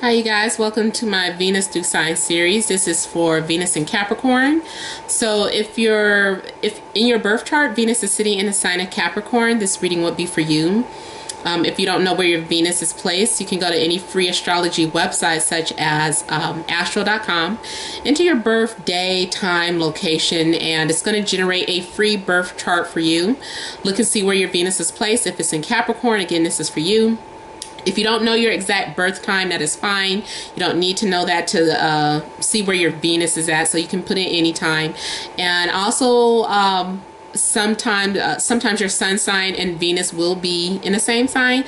Hi you guys, welcome to my Venus through Sign series. This is for Venus in Capricorn. So if in your birth chart Venus is sitting in the sign of Capricorn, this reading would be for you. If you don't know where your Venus is placed, you can go to any free astrology website such as astro.com, enter your birth day, time, location, and it's going to generate a free birth chart for you. Look and see where your Venus is placed. If it's in Capricorn, again, this is for you. If you don't know your exact birth time, that is fine. You don't need to know that to see where your Venus is at, so you can put in any time. And also, sometimes your sun sign and Venus will be in the same sign.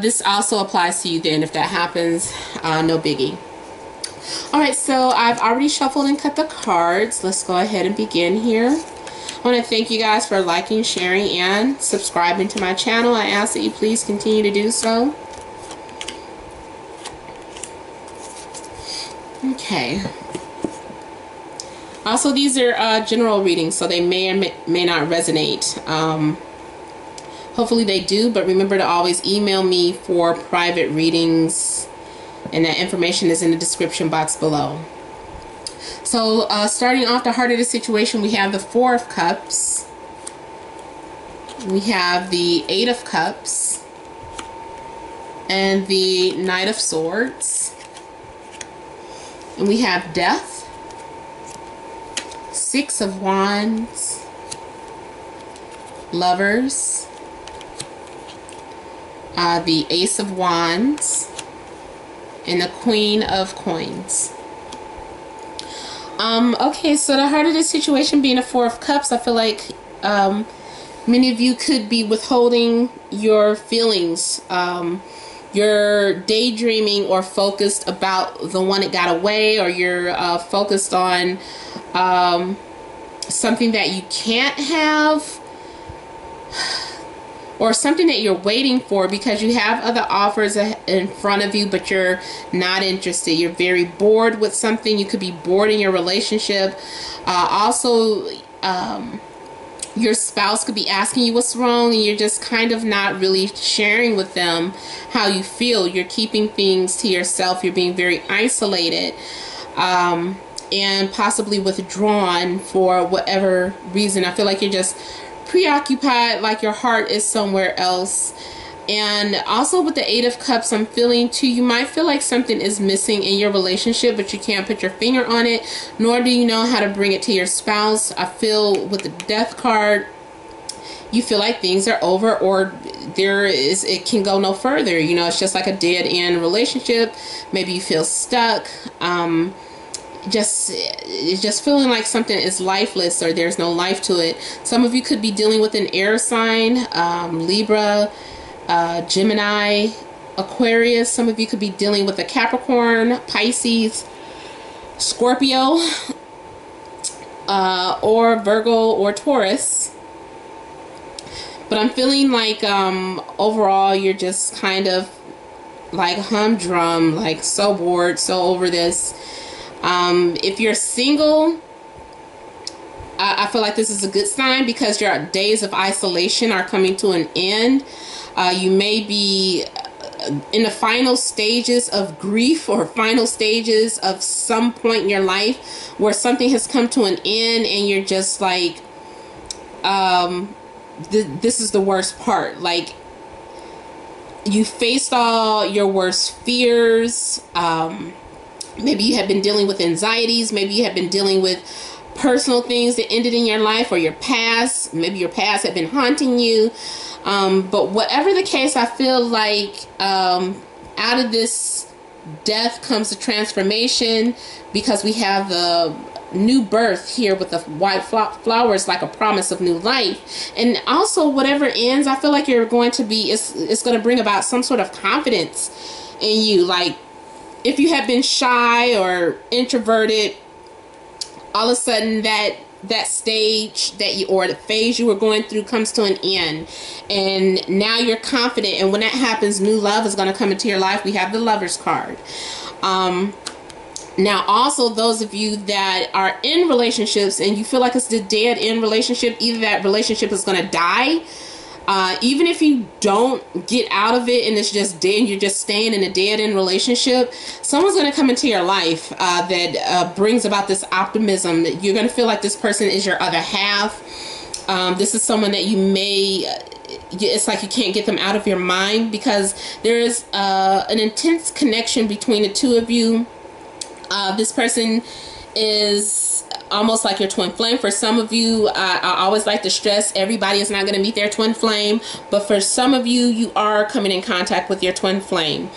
This also applies to you then if that happens. No biggie. Alright, so I've already shuffled and cut the cards. Let's go ahead and begin here. I want to thank you guys for liking, sharing, and subscribing to my channel. I ask that you please continue to do so. Okay. Also, these are general readings, so they may or may not resonate. Hopefully they do, but remember to always email me for private readings, and that information is in the description box below. So, starting off the heart of the situation, we have the Four of Cups. We have the Eight of Cups. And the Knight of Swords. And we have Death. Six of Wands. Lovers. The Ace of Wands. And the Queen of Coins. Okay, so the heart of the situation being a Four of Cups, I feel like many of you could be withholding your feelings. You're daydreaming or focused about the one that got away, or you're focused on something that you can't have, or something that you're waiting for because you have other offers in front of you, but you're not interested. You're very bored with something. You could be bored in your relationship. Also, your spouse could be asking you what's wrong, and you're just kind of not really sharing with them how you feel. You're keeping things to yourself. You're being very isolated, and possibly withdrawn for whatever reason. I feel like you're just preoccupied, like your heart is somewhere else. And also with the Eight of Cups, I'm feeling too, you might feel like something is missing in your relationship, but you can't put your finger on it, nor do you know how to bring it to your spouse. I feel with the Death card, you feel like things are over, or it can go no further. You know, it's just like a dead end relationship. Maybe you feel stuck. Just feeling like something is lifeless, or there's no life to it. Some of you could be dealing with an air sign, Libra, Gemini, Aquarius. Some of you could be dealing with a Capricorn, Pisces, Scorpio, or Virgo or Taurus. But I'm feeling like overall you're just kind of like humdrum, like so bored, so over this. If you're single, I feel like this is a good sign because your days of isolation are coming to an end. You may be in the final stages of grief, or final stages of some point in your life where something has come to an end, and you're just like, this is the worst part. Like, you faced all your worst fears. Maybe you have been dealing with anxieties. Maybe you have been dealing with personal things that ended in your life, or your past. Maybe your past had been haunting you. But whatever the case, I feel like out of this death comes the transformation, because we have the new birth here with the white flowers, like a promise of new life. And also, whatever ends, I feel like you're going to be, it's going to bring about some sort of confidence in you. Like, if you have been shy or introverted, all of a sudden that stage or the phase you were going through comes to an end, and now you're confident. And when that happens, new love is going to come into your life. We have the Lovers card. Now, also, those of you that are in relationships and you feel like it's the dead end relationship, either that relationship is going to die, Even if you don't get out of it and it's just dead, you're just staying in a dead-end relationship, someone's going to come into your life that brings about this optimism, that you're going to feel like this person is your other half. This is someone that you may, it's like you can't get them out of your mind, because there is an intense connection between the two of you. This person is almost like your twin flame. For some of you, I always like to stress, everybody is not going to meet their twin flame, but for some of you, you are coming in contact with your twin flame.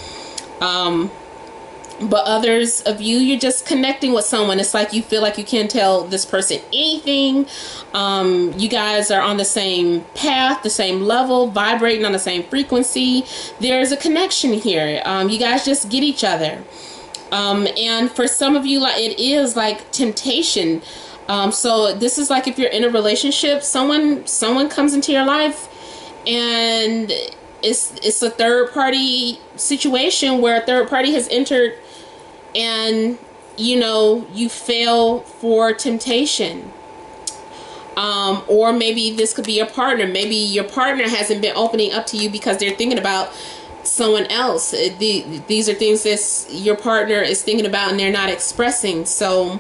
But others of you, you're just connecting with someone. It's like you feel like you can't tell this person anything. You guys are on the same path, the same level, vibrating on the same frequency. There's a connection here. You guys just get each other. And for some of you, like, it is like temptation. So this is like if you're in a relationship, someone comes into your life, and it's a third party situation where a third party has entered, and you know, you fail for temptation. Or maybe this could be your partner. Maybe your partner hasn't been opening up to you because they're thinking about someone else. These are things that your partner is thinking about and they're not expressing. So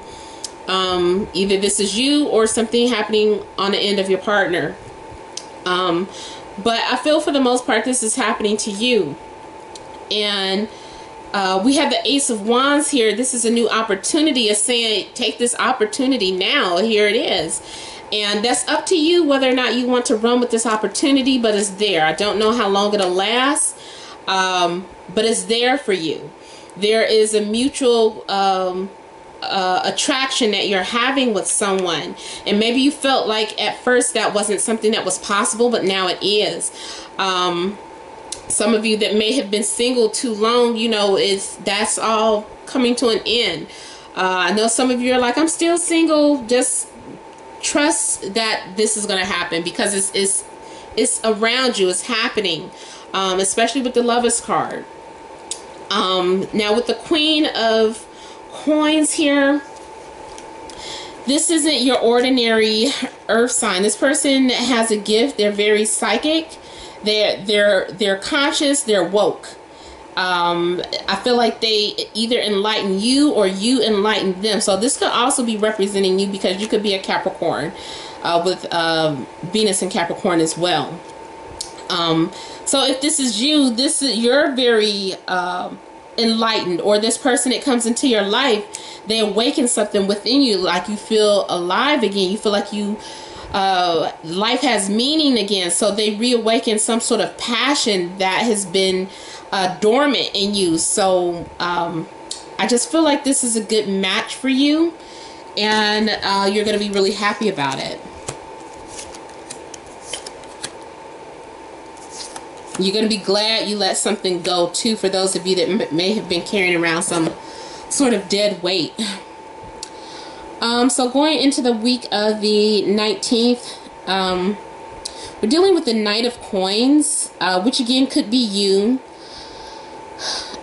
either this is you or something happening on the end of your partner. But I feel for the most part this is happening to you. And we have the Ace of Wands here. This is a new opportunity. It's saying take this opportunity now. Here it is. And that's up to you whether or not you want to run with this opportunity, but it's there. I don't know how long it'll last. But it's there for you. There is a mutual attraction that you're having with someone, and maybe you felt like at first that wasn't something that was possible, but now it is. Some of you that may have been single too long, you know, that's all coming to an end. I know some of you are like, I'm still single. Just trust that this is going to happen, because it's around you. It's happening. Especially with the Lovers card. Now with the Queen of Coins here, this isn't your ordinary earth sign. This person has a gift. They're very psychic. They're conscious. They're woke. I feel like they either enlighten you or you enlighten them. So this could also be representing you, because you could be a Capricorn with Venus in Capricorn as well. So if this is you, you're very enlightened, or this person that comes into your life, they awaken something within you, like you feel alive again. You feel like life has meaning again. So they reawaken some sort of passion that has been dormant in you. So I just feel like this is a good match for you, and you're going to be really happy about it. You're going to be glad you let something go too, for those of you that may have been carrying around some sort of dead weight. So going into the week of the 19th, we're dealing with the Knight of Coins, which again could be you.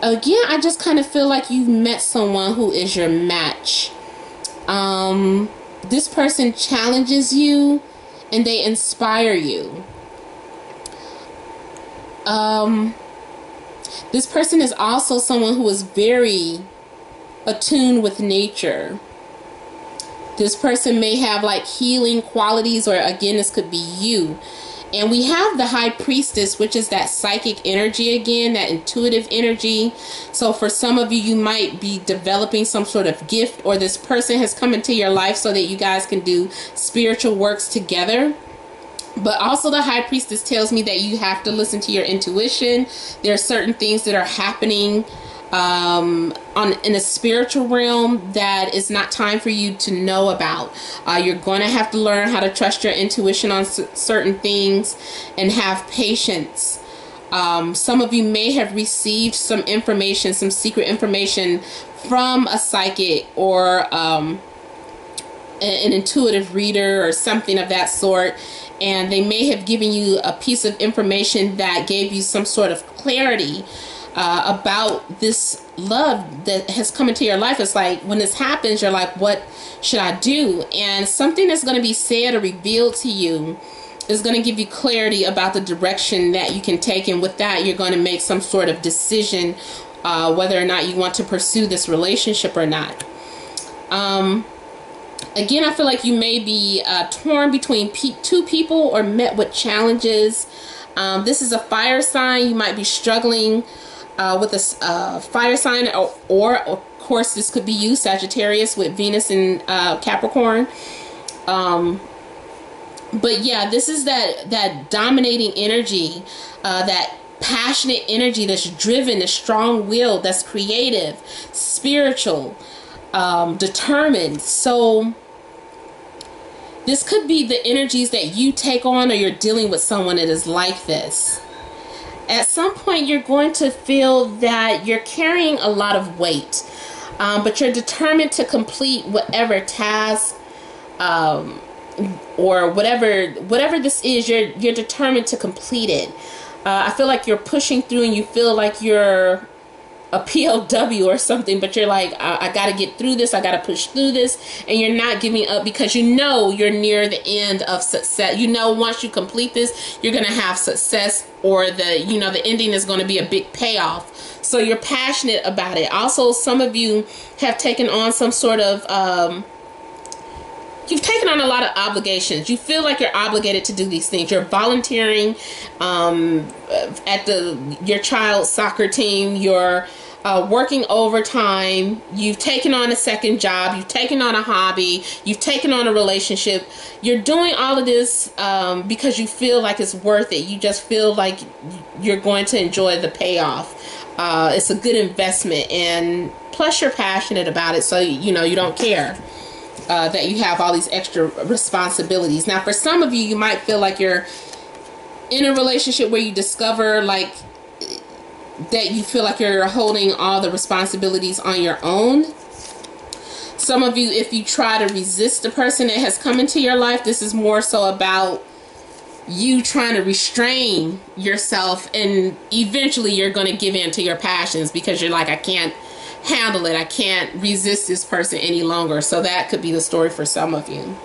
Again, I just kind of feel like you've met someone who is your match. This person challenges you and they inspire you. This person is also someone who is very attuned with nature. This person may have like healing qualities, or again, this could be you. And we have the High Priestess, which is that psychic energy again, that intuitive energy. So for some of you, you might be developing some sort of gift, or this person has come into your life so that you guys can do spiritual works together. But also the High Priestess tells me that you have to listen to your intuition. There are certain things that are happening in a spiritual realm that is not time for you to know about. You're going to have to learn how to trust your intuition on certain things and have patience. Some of you may have received some information, some secret information from a psychic or an intuitive reader or something of that sort. And they may have given you a piece of information that gave you some sort of clarity about this love that has come into your life. It's like when this happens, you're like, what should I do? And something is going to be said or revealed to you is going to give you clarity about the direction that you can take, and with that you're going to make some sort of decision whether or not you want to pursue this relationship or not. Again, I feel like you may be torn between two people or met with challenges. This is a fire sign. You might be struggling with a fire sign, or of course this could be you, Sagittarius, with Venus in Capricorn. But yeah, this is that dominating energy, that passionate energy that's driven, that's strong-willed, that's creative, spiritual, determined. So this could be the energies that you take on, or you're dealing with someone that is like this. At some point, you're going to feel that you're carrying a lot of weight, but you're determined to complete whatever task, or whatever this is. You're determined to complete it. I feel like you're pushing through, and you feel like you're a PLW or something, but you're like, I got to get through this. I got to push through this, and you're not giving up because you know you're near the end of success. You know, once you complete this, you're going to have success, or the ending is going to be a big payoff. So you're passionate about it. Also, some of you have taken on some sort of you've taken on a lot of obligations. You feel like you're obligated to do these things. You're volunteering at your child's soccer team. You're working overtime. You've taken on a second job. You've taken on a hobby. You've taken on a relationship. You're doing all of this because you feel like it's worth it. You just feel like you're going to enjoy the payoff. It's a good investment, and plus you're passionate about it, so you don't care that you have all these extra responsibilities. Now, for some of you, you might feel like you're in a relationship where you discover like that you feel like you're holding all the responsibilities on your own. Some of you, if you try to resist the person that has come into your life, this is more so about you trying to restrain yourself, and eventually you're going to give in to your passions because you're like, I can't handle it. I can't resist this person any longer. So that could be the story for some of you.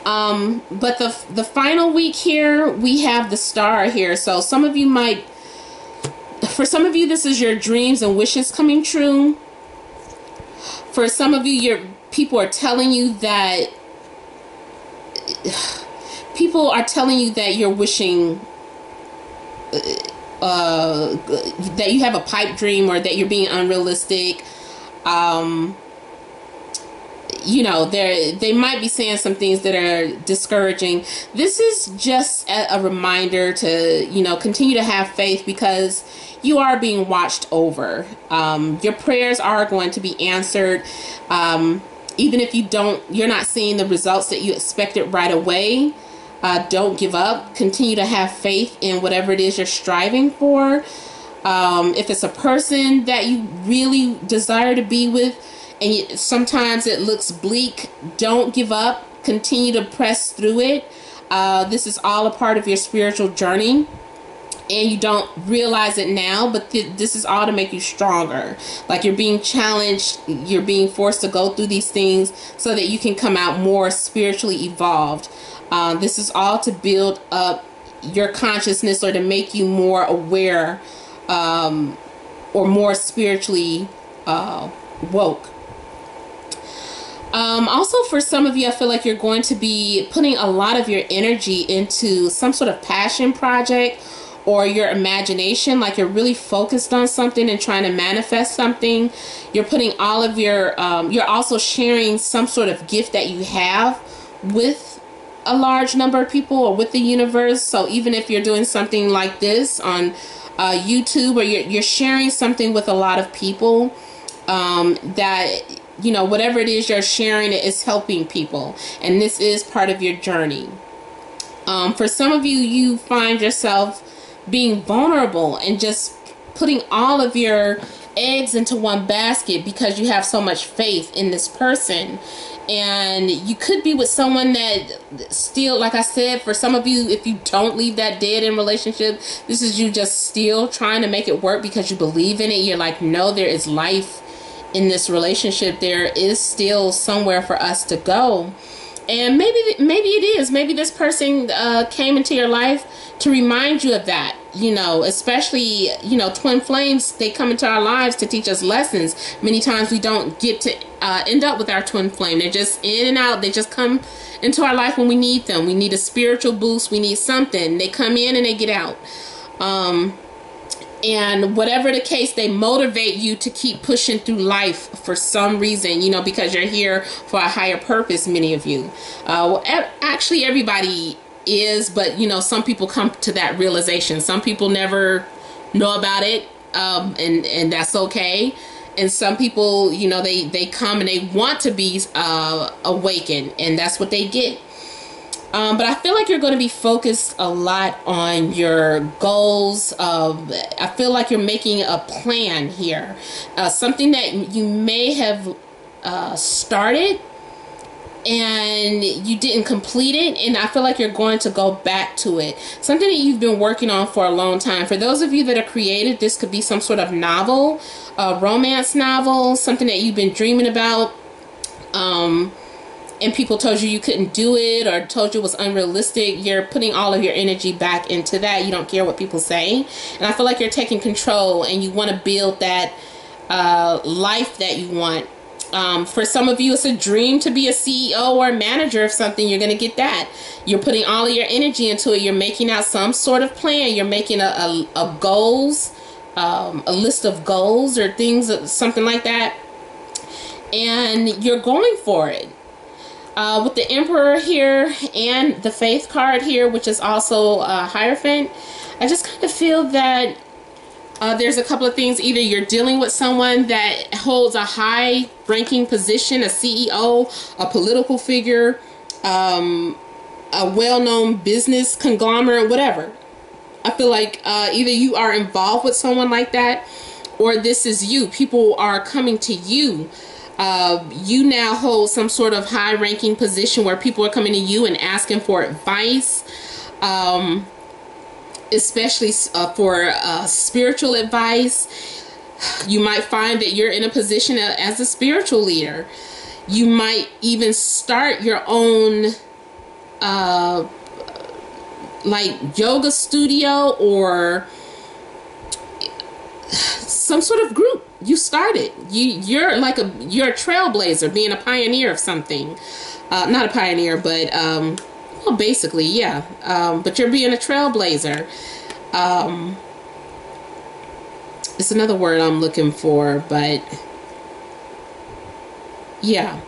But the final week here, we have the star here. So some of you might, for some of you, this is your dreams and wishes coming true. For some of you, people are telling you that you're wishing that you have a pipe dream, or that you're being unrealistic. They might be saying some things that are discouraging. This is just a reminder to, continue to have faith, because you are being watched over. Your prayers are going to be answered. Even if you're not seeing the results that you expected right away. Don't give up. Continue to have faith in whatever it is you're striving for. If it's a person that you really desire to be with, and sometimes it looks bleak, don't give up. Continue to press through it. This is all a part of your spiritual journey, and you don't realize it now, but this is all to make you stronger. Like, you're being challenged, you're being forced to go through these things so that you can come out more spiritually evolved. This is all to build up your consciousness, or to make you more aware, or more spiritually woke. Also, for some of you, I feel like you're going to be putting a lot of your energy into some sort of passion project, or your imagination. Like, you're really focused on something and trying to manifest something. You're putting all of your, you're also sharing some sort of gift that you have with a large number of people, or with the universe. So even if you're doing something like this on YouTube, or you're sharing something with a lot of people, that, whatever it is you're sharing, it is helping people. And this is part of your journey. For some of you, you find yourself being vulnerable and just putting all of your eggs into one basket because you have so much faith in this person. And you could be with someone that still, like I said, for some of you, if you don't leave that dead end relationship, this is you just still trying to make it work because you believe in it. You're like, no, there is life in this relationship. There is still somewhere for us to go. And maybe it is. Maybe this person came into your life to remind you of that. You know, especially, you know, twin flames, they come into our lives to teach us lessons. Many times we don't get to end up with our twin flame. They're just in and out. They just come into our life when we need them. We need a spiritual boost. We need something. They come in and they get out. And whatever the case, they motivate you to keep pushing through life for some reason, you know, because you're here for a higher purpose, many of you. Well, actually, everybody is, but, you know, some people come to that realization. Some people never know about it, and that's okay. And some people, you know, they come and they want to be awakened, and that's what they get. But I feel like you're going to be focused a lot on your goals. I feel like you're making a plan here. Something that you may have started and you didn't complete it. And I feel like you're going to go back to it. Something that you've been working on for a long time. For those of you that are creative, this could be some sort of novel, a romance novel, something that you've been dreaming about. And people told you couldn't do it or told you it was unrealistic. You're putting all of your energy back into that. You don't care what people say. And I feel like you're taking control and you want to build that life that you want. For some of you, it's a dream to be a CEO or a manager of something. You're going to get that. You're putting all of your energy into it. You're making out some sort of plan. You're making a goals, a list of goals or things, something like that. And you're going for it. With the Emperor here and the Faith card here, which is also a Hierophant, I just kind of feel that there's a couple of things. Either you're dealing with someone that holds a high-ranking position, a CEO, a political figure, a well-known business conglomerate, whatever. I feel like either you are involved with someone like that, or this is you. People are coming to you. You now hold some sort of high-ranking position where people are coming to you and asking for advice, especially for spiritual advice. You might find that you're in a position as a spiritual leader. You might even start your own like yoga studio or some sort of group. You started. You're a trailblazer, being a pioneer of something. Not a pioneer, but well, basically, yeah. But you're being a trailblazer. It's another word I'm looking for, but yeah.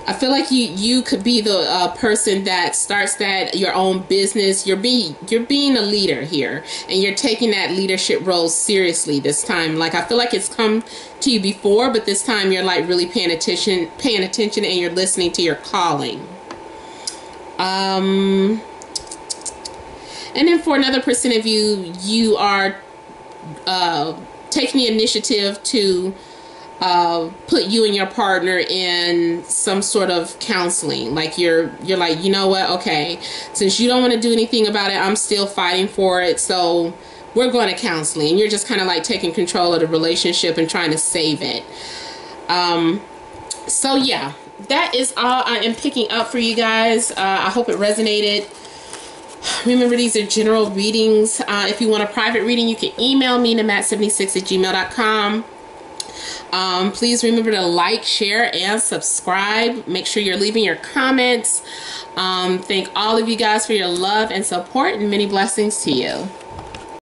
I feel like you could be the person that starts your own business. You're being a leader here, and you're taking that leadership role seriously this time. Like, I feel like it's come to you before, but this time you're like really paying attention, and you're listening to your calling. And then for another percent of you, you are taking the initiative to put you and your partner in some sort of counseling. Like you're like, you know what, okay, since you don't want to do anything about it, I'm still fighting for it, so we're going to counseling. And you're just kind of like taking control of the relationship and trying to save it. So yeah, that is all I am picking up for you guys. I hope it resonated. Remember, these are general readings. If you want a private reading, you can email me, namat76@gmail.com. Please remember to like, share, and subscribe. Make sure you're leaving your comments. Thank all of you guys for your love and support, and many blessings to you.